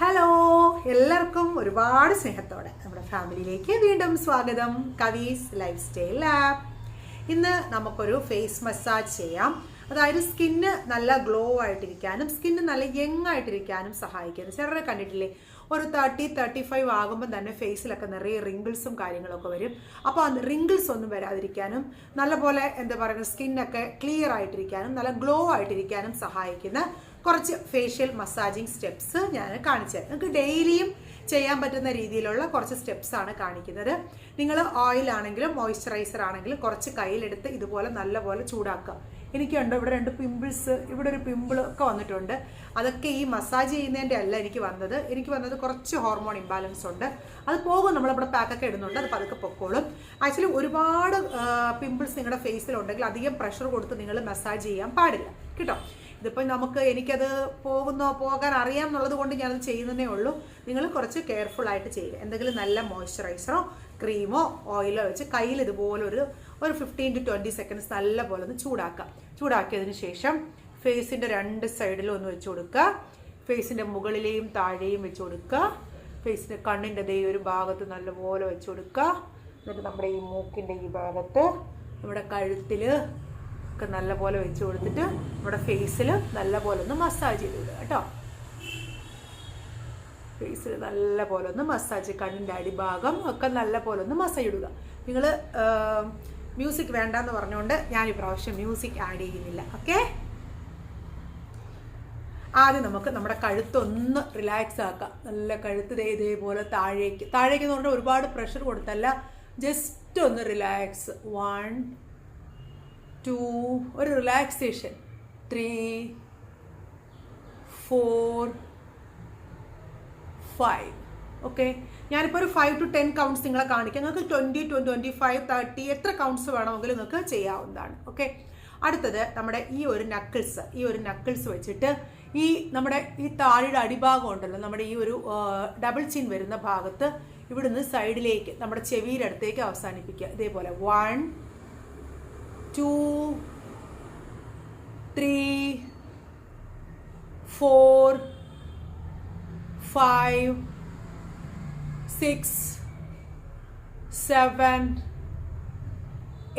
Hello, എല്ലാവർക്കും ഒരുപാട് സ്നേഹത്തോടെ നമ്മുടെ ഫാമിലിയിലേക്ക് വീണ്ടും സ്വാഗതം. കവീസ് ലൈഫ് സ്റ്റൈൽ ലാബ്. ഇന്ന് നമുക്കൊരു ഫേസ് മസാജ് ചെയ്യാം. അതായത് സ്കിന്ന് നല്ല ഗ്ലോ ആയിട്ടിരിക്കാനും സ്കിന്ന് നല്ല യങ് ആയിട്ടിരിക്കാനും സഹായിക്കുന്നു. ചിലരെ കണ്ടിട്ടില്ലേ, ഒരു 30-35 ആകുമ്പോൾ തന്നെ ഫേസിലൊക്കെ നിറയെ റിങ്കിൾസും കാര്യങ്ങളൊക്കെ വരും. അപ്പോൾ ആ റിങ്കിൾസ് ഒന്നും വരാതിരിക്കാനും നല്ലപോലെ എന്താ പറയുക സ്കിന്നൊക്കെ ക്ലിയർ ആയിട്ടിരിക്കാനും നല്ല ഗ്ലോ ആയിട്ടിരിക്കാനും സഹായിക്കുന്ന കുറച്ച് ഫേഷ്യൽ മസാജിങ് സ്റ്റെപ്സ് ഞാൻ കാണിച്ചു തരാം. നിങ്ങൾക്ക് ഡെയിലിയും ചെയ്യാൻ പറ്റുന്ന രീതിയിലുള്ള കുറച്ച് സ്റ്റെപ്സ് ആണ് കാണിക്കുന്നത്. നിങ്ങൾ ഓയിലാണെങ്കിലും മോയ്സ്ചറൈസർ ആണെങ്കിലും കുറച്ച് കയ്യിലെടുത്ത് ഇതുപോലെ നല്ലപോലെ ചൂടാക്കുക. എനിക്കുണ്ട് ഇവിടെ 2 പിമ്പിൾസ്, ഇവിടെ ഒരു പിമ്പിൾ ഒക്കെ വന്നിട്ടുണ്ട്. അതൊക്കെ ഈ മസാജ് ചെയ്യുന്നതിൻ്റെ അല്ല എനിക്ക് വന്നത് കുറച്ച് ഹോർമോൺ ഇംബാലൻസ് ഉണ്ട്. അത് പോകും, നമ്മളിവിടെ പാക്കൊക്കെ ഇടുന്നുണ്ട്, അത് പതുക്കെ പൊക്കോളും. ആക്ച്വലി ഒരുപാട് പിമ്പിൾസ് നിങ്ങളുടെ ഫേസിലുണ്ടെങ്കിൽ അധികം പ്രഷർ കൊടുത്ത് നിങ്ങൾ മസാജ് ചെയ്യാൻ പാടില്ല കേട്ടോ. ഇതിപ്പോൾ എനിക്കത് പോകാൻ അറിയാം എന്നുള്ളത് കൊണ്ട് ഞാനത് ചെയ്യുന്നതേ ഉള്ളൂ. നിങ്ങൾ കുറച്ച് കെയർഫുൾ ആയിട്ട് ചെയ്യുക. എന്തെങ്കിലും നല്ല മോയ്സ്ചറൈസറോ ക്രീമോ ഓയിലോ വെച്ച് കയ്യിൽ ഇതുപോലെ ഒരു 15 to 20 സെക്കൻഡ്സ് നല്ല പോലെ ഒന്ന് ചൂടാക്കിയതിന് ശേഷം ഫേസിൻ്റെ 2 സൈഡിലും ഒന്ന് വെച്ച് കൊടുക്കുക. ഫേസിൻ്റെ മുകളിലെയും താഴെയും വെച്ച് കൊടുക്കുക. ഫേസിൻ്റെ കണ്ണിൻ്റെ ദേ ഒരു ഭാഗത്ത് നല്ലപോലെ വെച്ച് കൊടുക്കുക. എന്നിട്ട് നമ്മുടെ ഈ മൂക്കിൻ്റെ ഈ ഭാഗത്ത്, നമ്മുടെ കഴുത്തിൽ ഒക്കെ നല്ലപോലെ വെച്ച് കൊടുത്തിട്ട് നമ്മുടെ ഫേസിൽ നല്ലപോലെ ഒന്ന് മസാജ് ചെയ്ത് വിടുക കേട്ടോ. ഫേസിൽ നല്ലപോലെ ഒന്ന് മസാജ്, കണ്ണിൻ്റെ അടിഭാഗം ഒക്കെ നല്ലപോലെ ഒന്ന് മസാജ് ഇടുക. നിങ്ങൾ മ്യൂസിക് വേണ്ടെന്ന് പറഞ്ഞുകൊണ്ട് ഞാൻ ഈ പ്രാവശ്യം മ്യൂസിക് ആഡ് ചെയ്യുന്നില്ല. ഓക്കെ, ആദ്യം നമുക്ക് നമ്മുടെ കഴുത്തൊന്ന് റിലാക്സ് ആക്കാം. നല്ല കഴുത്ത് ഇതേപോലെ താഴേക്ക് എന്ന് പറഞ്ഞാൽ ഒരുപാട് പ്രഷർ കൊടുത്തല്ല, ജസ്റ്റ് ഒന്ന് റിലാക്സ്. 1 2 ഒരു റിലാക്സേഷൻ. 3 4 5. ഓക്കെ, ഞാനിപ്പോൾ ഒരു 5 to 10 കൗണ്ട്സ് നിങ്ങളെ കാണിക്കാം. നിങ്ങൾക്ക് 20 25 30 എത്ര കൗണ്ട്സ് വേണമെങ്കിലും നിങ്ങൾക്ക് ചെയ്യാവുന്നതാണ്. ഓക്കെ, അടുത്തത് നമ്മുടെ ഈ ഒരു നക്കിൾസ് വെച്ചിട്ട് നമ്മുടെ ഈ താഴെയുടെ അടിഭാഗം ഉണ്ടല്ലോ, നമ്മുടെ ഈ ഒരു ഡബിൾ ചിൻ വരുന്ന ഭാഗത്ത് ഇവിടുന്ന് സൈഡിലേക്ക് നമ്മുടെ ചെവിയുടെ അടുത്തേക്ക് അവസാനിപ്പിക്കുക. ഇതേപോലെ 1 2 3 4 5 6 7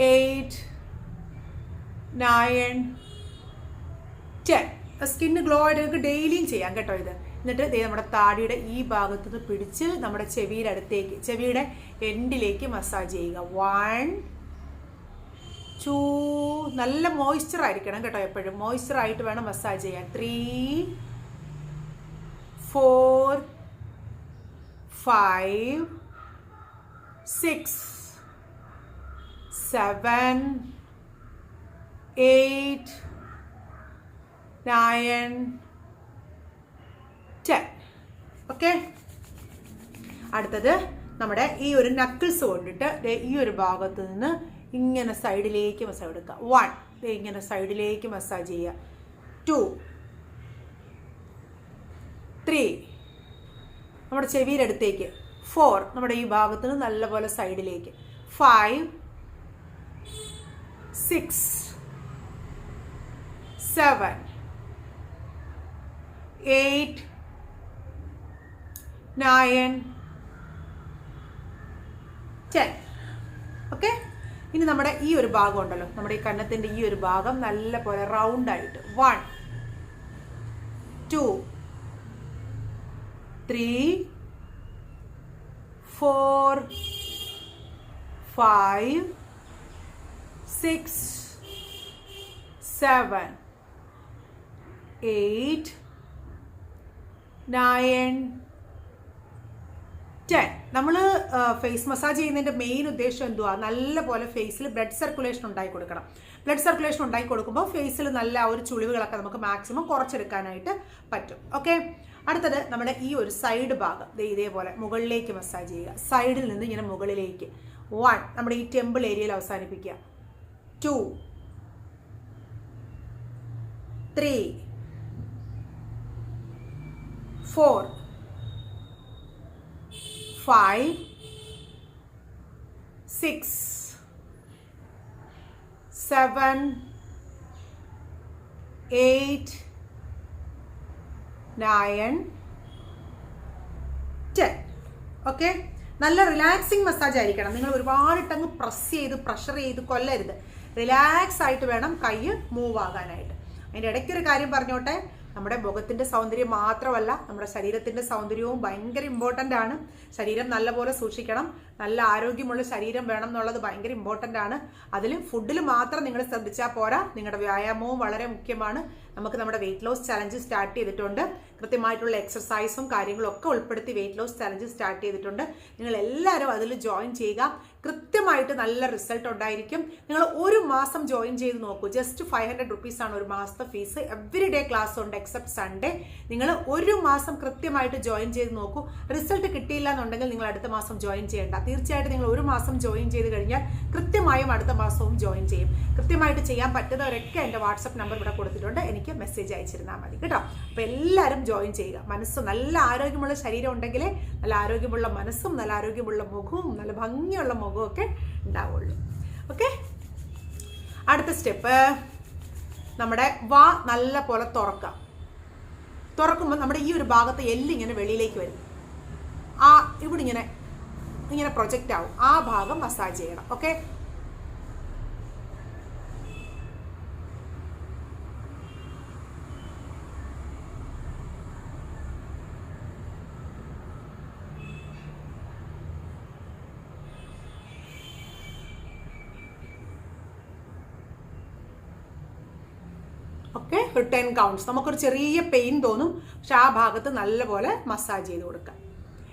8 9 10. സ്കിന്ന് ഗ്ലോ ആയിട്ട് നിങ്ങൾക്ക് ഡെയിലിയും ചെയ്യാം കേട്ടോ ഇത്. എന്നിട്ട് നമ്മുടെ താടിയുടെ ഈ ഭാഗത്തുനിന്ന് പിടിച്ച് നമ്മുടെ ചെവിയുടെ എൻഡിലേക്ക് മസാജ് ചെയ്യുക. 1 2, നല്ല മോയ്സ്ചർ ആയിരിക്കണം കേട്ടോ, എപ്പോഴും മോയ്സ്ചർ ആയിട്ട് വേണം മസാജ് ചെയ്യാൻ. 3 4 5 6 7 8 9 10. ഓക്കെ, അടുത്തത് നമ്മുടെ ഈ ഒരു നക്കിൾസ് കൊണ്ടിട്ട് ഈ ഒരു ഭാഗത്ത് നിന്ന് ഇങ്ങനെ സൈഡിലേക്ക് മസാജ് എടുക്കുക. 1 ഇങ്ങനെ സൈഡിലേക്ക് മസാജ് ചെയ്യുക. 2 3 നമ്മുടെ ചെവിയുടെ അടുത്തേക്ക്. 4 നമ്മുടെ ഈ ഭാഗത്ത് നിന്ന് നല്ലപോലെ സൈഡിലേക്ക്. 5 6 7 8 9 10. ഓക്കെ, ഇനി നമ്മുടെ ഈ ഒരു ഭാഗം ഉണ്ടല്ലോ, നമ്മുടെ ഈ കന്നത്തിൻ്റെ ഈ ഒരു ഭാഗം നല്ല പോലെ റൗണ്ട് ആയിട്ട് 1 2 3 4 5 6 7 8 9 10. നമ്മൾ ഫേസ് മസാജ് ചെയ്യുന്നതിൻ്റെ മെയിൻ ഉദ്ദേശം എന്തുവാ, നല്ല പോലെ ഫേസിൽ ബ്ലഡ് സർക്കുലേഷൻ ഉണ്ടായി കൊടുക്കണം. ബ്ലഡ് സർക്കുലേഷൻ ഉണ്ടായി കൊടുക്കുമ്പോൾ ഫേസിൽ നല്ല ഒരു ചുളിവുകളൊക്കെ നമുക്ക് മാക്സിമം കുറച്ചെടുക്കാനായിട്ട് പറ്റും. ഓക്കെ, അടുത്തത് നമ്മുടെ ഈ ഒരു സൈഡ് ഭാഗം ഇതേപോലെ മുകളിലേക്ക് മസാജ് ചെയ്യുക. സൈഡിൽ നിന്ന് ഇങ്ങനെ മുകളിലേക്ക്. 1 നമ്മുടെ ഈ ടെമ്പിൾ ഏരിയയിൽ അവസാനിപ്പിക്കുക. 2 3 4 5 6 7 8 9 10. ഓക്കെ, നല്ല റിലാക്സിങ് മസാജ് ആയിരിക്കണം. നിങ്ങൾ ഒരുപാടിട്ടങ്ങ് പ്രഷർ ചെയ്ത് കൊല്ലരുത്. റിലാക്സ് ആയിട്ട് വേണം കൈ മൂവ് ആകാനായിട്ട്. അതിൻ്റെ ഇടയ്ക്കൊരു കാര്യം പറഞ്ഞോട്ടെ, നമ്മുടെ മുഖത്തിൻ്റെ സൗന്ദര്യം മാത്രമല്ല, നമ്മുടെ ശരീരത്തിൻ്റെ സൗന്ദര്യവും ഭയങ്കര ഇമ്പോർട്ടൻ്റ് ആണ്. ശരീരം നല്ലപോലെ സൂക്ഷിക്കണം. നല്ല ആരോഗ്യമുള്ള ശരീരം വേണം എന്നുള്ളത് ഭയങ്കര ഇമ്പോർട്ടൻ്റ് ആണ്. അതിൽ ഫുഡിൽ മാത്രം നിങ്ങൾ ശ്രദ്ധിച്ചാൽ പോരാ, നിങ്ങളുടെ വ്യായാമവും വളരെ മുഖ്യമാണ്. നമുക്ക് നമ്മുടെ വെയിറ്റ് ലോസ് ചലഞ്ച് സ്റ്റാർട്ട് ചെയ്തിട്ടുണ്ട്. കൃത്യമായിട്ടുള്ള എക്സർസൈസും കാര്യങ്ങളും ഒക്കെ ഉൾപ്പെടുത്തി വെയിറ്റ് ലോസ് ചലഞ്ച് സ്റ്റാർട്ട് ചെയ്തിട്ടുണ്ട്. നിങ്ങൾ എല്ലാവരും അതിൽ ജോയിൻ ചെയ്യുക. കൃത്യമായിട്ട് നല്ല റിസൾട്ട് ഉണ്ടായിരിക്കും. നിങ്ങൾ ഒരു മാസം ജോയിൻ ചെയ്ത് നോക്കൂ. ജസ്റ്റ് 500 റുപ്പീസാണ് ഒരു മാസത്തെ ഫീസ്. എവറി ഡേ ക്ലാസ് ഉണ്ട് എക്സെപ്റ്റ് സൺഡേ. നിങ്ങൾ ഒരു മാസം കൃത്യമായിട്ട് ജോയിൻ ചെയ്ത് നോക്കൂ. റിസൾട്ട് കിട്ടിയില്ല എന്നുണ്ടെങ്കിൽ നിങ്ങൾ അടുത്ത മാസം ജോയിൻ ചെയ്യേണ്ട. തീർച്ചയായിട്ടും നിങ്ങൾ ഒരു മാസം ജോയിൻ ചെയ്ത് കഴിഞ്ഞാൽ കൃത്യമായും അടുത്ത മാസവും ജോയിൻ ചെയ്യും. കൃത്യമായിട്ട് ചെയ്യാൻ പറ്റുന്നവരൊക്കെ എൻ്റെ വാട്സപ്പ് നമ്പർ ഇവിടെ കൊടുത്തിട്ടുണ്ട്. എനിക്ക് മെസ്സേജ് അയച്ചിരുന്നാൽ മതി കേട്ടോ. അപ്പോൾ എല്ലാവരും ജോയിൻ ചെയ്യുക. മനസ്സ് നല്ല ആരോഗ്യമുള്ള ശരീരം ഉണ്ടെങ്കിലേ നല്ല ആരോഗ്യമുള്ള മനസ്സും നല്ല ആരോഗ്യമുള്ള മുഖവും നല്ല ഭംഗിയുള്ള മുഖവും ഒക്കെ ഉണ്ടാവുള്ളൂ. ഓക്കെ, അടുത്ത സ്റ്റെപ്പ്, നമ്മുടെ വാ നല്ല പോലെ തുറക്കാം. തുറക്കുമ്പോൾ നമ്മുടെ ഈ ഒരു ഭാഗത്ത് എല്ലിങ്ങനെ വെളിയിലേക്ക് വരും. ഇവിടെ ഇങ്ങനെ പ്രൊജക്റ്റ് ആവും. ആ ഭാഗം മസാജ് ചെയ്യണം. ഓക്കെ, ഓക്കെ, ഒരു 10 കൗണ്ട്സ്. നമുക്കൊരു ചെറിയ പെയിൻ തോന്നും, പക്ഷെ ആ ഭാഗത്ത് നല്ലപോലെ മസാജ് ചെയ്ത് കൊടുക്കാം.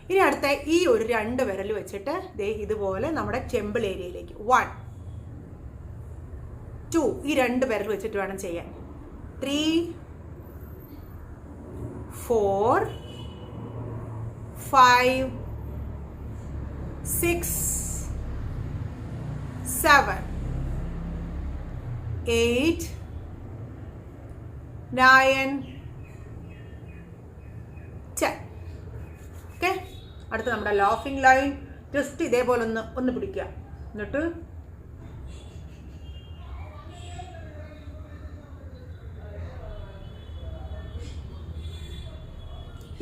ഇനി അടുത്ത ഈ ഒരു 2 വിരൽ വെച്ചിട്ട് ദേ ഇതുപോലെ നമ്മുടെ ടെമ്പിൾ ഏരിയയിലേക്ക് 1 2 ഈ 2 വിരൽ വെച്ചിട്ട് വേണം ചെയ്യാൻ. 3 4 5 6 7 8 9 10. ഓക്കെ, അടുത്ത നമ്മുടെ ലാഫിംഗ് ലൈൻ. ജസ്റ്റ് ഇതേപോലെ ഒന്ന് പിടിക്കുക. എന്നിട്ട്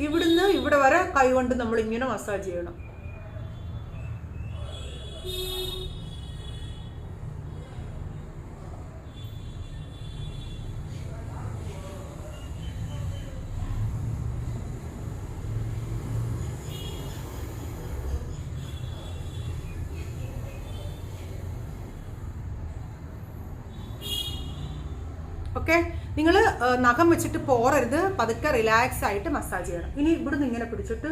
ഇവിടുന്ന് ഇവിടെ വരെ കൈകൊണ്ട് നമ്മൾ ഇങ്ങനെ മസാജ് ചെയ്യണം. ഓക്കെ, നിങ്ങൾ നഖം വെച്ചിട്ട് പോറരുത്. പതുക്കെ റിലാക്സ് ആയിട്ട് മസാജ് ചെയ്യണം. ഇനി ഇവിടുന്ന് ഇങ്ങനെ പിടിച്ചിട്ട്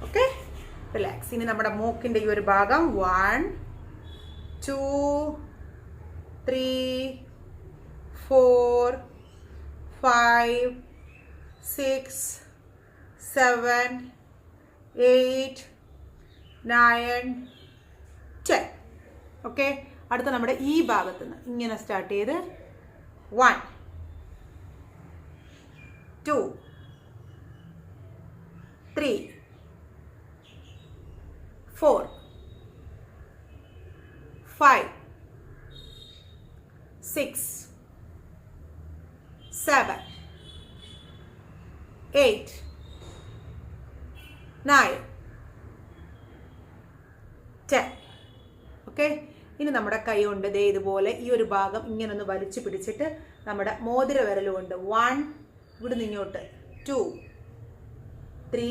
ഓക്കെ, റിലാക്സ്. ഇനി നമ്മുടെ മൂക്കിൻ്റെ ഈ ഒരു ഭാഗം 1 2 3 4 5 6 7 8 9 10. ഓക്കെ, അടുത്ത നമ്മുടെ ഈ ഭാഗത്ത് നിന്ന് ഇങ്ങനെ സ്റ്റാർട്ട് ചെയ്ത് 1 2 3 4 5 6 7 8 9 10. ഓക്കെ, ഇനി നമ്മുടെ കൈ കൊണ്ട് ദേ ഇതുപോലെ ഈ ഒരു ഭാഗം ഇങ്ങനെ ഒന്ന് വലിച്ചു പിടിച്ചിട്ട് നമ്മുടെ മോതിര വിരൽ കൊണ്ട് 1 ഇവിടുന്ന് ഇങ്ങോട്ട് 2 3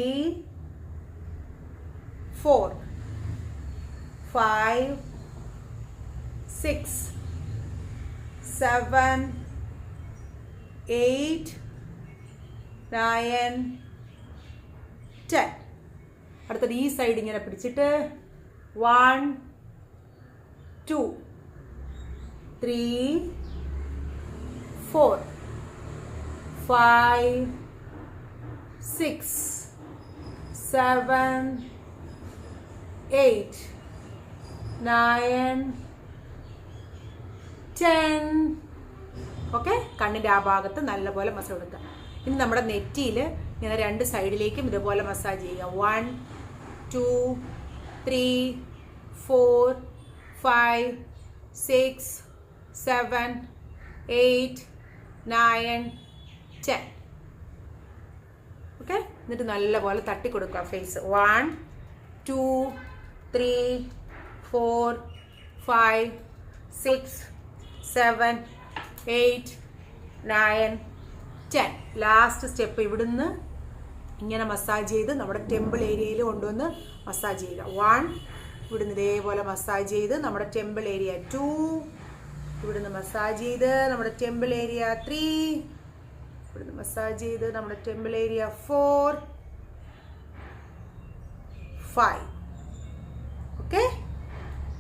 4 5 6 7 8 9 10. അടുത്തത് ഈ സൈഡ് ഇങ്ങനെ പിടിച്ചിട്ട് 1 2 3 4 5 6 7 8 9 10. ഓക്കെ, കണ്ണിൻ്റെ ആ ഭാഗത്ത് നല്ലപോലെ മസാജ് കൊടുക്കുക. ഇനി നമ്മുടെ നെറ്റിയിൽ ഇങ്ങനെ 2 സൈഡിലേക്കും ഇതുപോലെ മസാജ് ചെയ്യുക. 1 2 3 4 5 6 7 8 9 10. ഓക്കെ, എന്നിട്ട് നല്ലപോലെ തട്ടി കൊടുക്കുക ഫേസ്. 1 2 3 4 5 6 7 8 9 10. ലാസ്റ്റ് സ്റ്റെപ്പ് ഇവിടുന്ന് ഇങ്ങനെ മസാജ് ചെയ്ത് നമ്മുടെ ടെമ്പിൾ ഏരിയയിൽ കൊണ്ടുവന്ന് മസാജ് ചെയ്യുക. 1 ഇവിടുന്ന് ഇതേപോലെ മസാജ് ചെയ്ത് നമ്മുടെ ടെമ്പിൾ ഏരിയ. 2 ഇവിടുന്ന് മസാജ് ചെയ്ത് നമ്മുടെ ടെമ്പിൾ ഏരിയ. 3 ഇവിടുന്ന് മസാജ് ചെയ്ത് നമ്മുടെ ടെമ്പിൾ ഏരിയ. 4 5. Okay,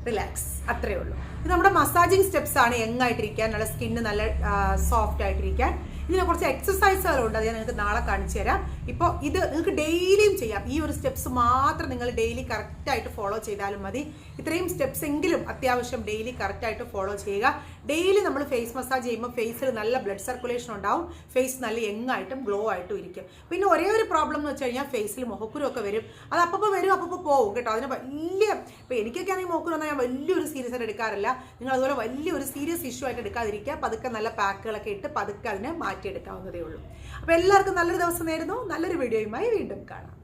relax. അത്രയേ ഉള്ളൂ. ഇത് നമ്മുടെ മസാജിങ് സ്റ്റെപ്സ് ആണ്. യങ്ങായിട്ടിരിക്കാൻ, നല്ല സ്കിന്ന് നല്ല സോഫ്റ്റ് ആയിട്ടിരിക്കാൻ. ഇതിനെ കുറച്ച് എക്സസൈസുകളുണ്ട്, അത് ഞാൻ നിങ്ങൾക്ക് നാളെ കാണിച്ചു തരാം. ഇപ്പോൾ ഇത് നിങ്ങൾക്ക് ഡെയിലിയും ചെയ്യാം. ഈ ഒരു സ്റ്റെപ്സ് മാത്രം നിങ്ങൾ ഡെയിലി കറക്റ്റായിട്ട് ഫോളോ ചെയ്താലും മതി. ഇത്രയും സ്റ്റെപ്സ് എങ്കിലും അത്യാവശ്യം ഡെയിലി കറക്റ്റായിട്ട് ഫോളോ ചെയ്യുക. ഡെയിലി നമ്മൾ ഫേസ് മസാജ് ചെയ്യുമ്പോൾ ഫേസിൽ നല്ല ബ്ലഡ് സർക്കുലേഷൻ ഉണ്ടാവും. ഫേസ് നല്ല യങ്ങായിട്ടും ഗ്ലോ ആയിട്ടും ഇരിക്കും. പിന്നെ ഒരേ ഒരു പ്രോബ്ലം എന്ന് വെച്ച് കഴിഞ്ഞാൽ ഫേസിൽ മുഖക്കുരുവൊക്കെ വരും. അത് അപ്പോൾ വരും, അപ്പോൾ പോകും കേട്ടോ. അതിന് വലിയ, ഇപ്പോൾ എനിക്കൊക്കെ ആണെങ്കിൽ മുഖക്കുരു വന്നാൽ ഞാൻ വലിയൊരു സീരിയസ് ആയിട്ട് എടുക്കാറില്ല. നിങ്ങൾ അതുപോലെ വലിയൊരു സീരിയസ് ഇഷ്യൂ ആയിട്ട് എടുക്കാതിരിക്കുക. പതുക്കെ നല്ല പാക്കുകളൊക്കെ ഇട്ട് പതുക്കെ അതിനെ മാറ്റിയെടുക്കാവുന്നതേ ഉള്ളൂ. അപ്പോൾ എല്ലാവർക്കും നല്ലൊരു ദിവസം നേരുന്നു. നല്ലൊരു വീഡിയോയുമായി വീണ്ടും കാണാം.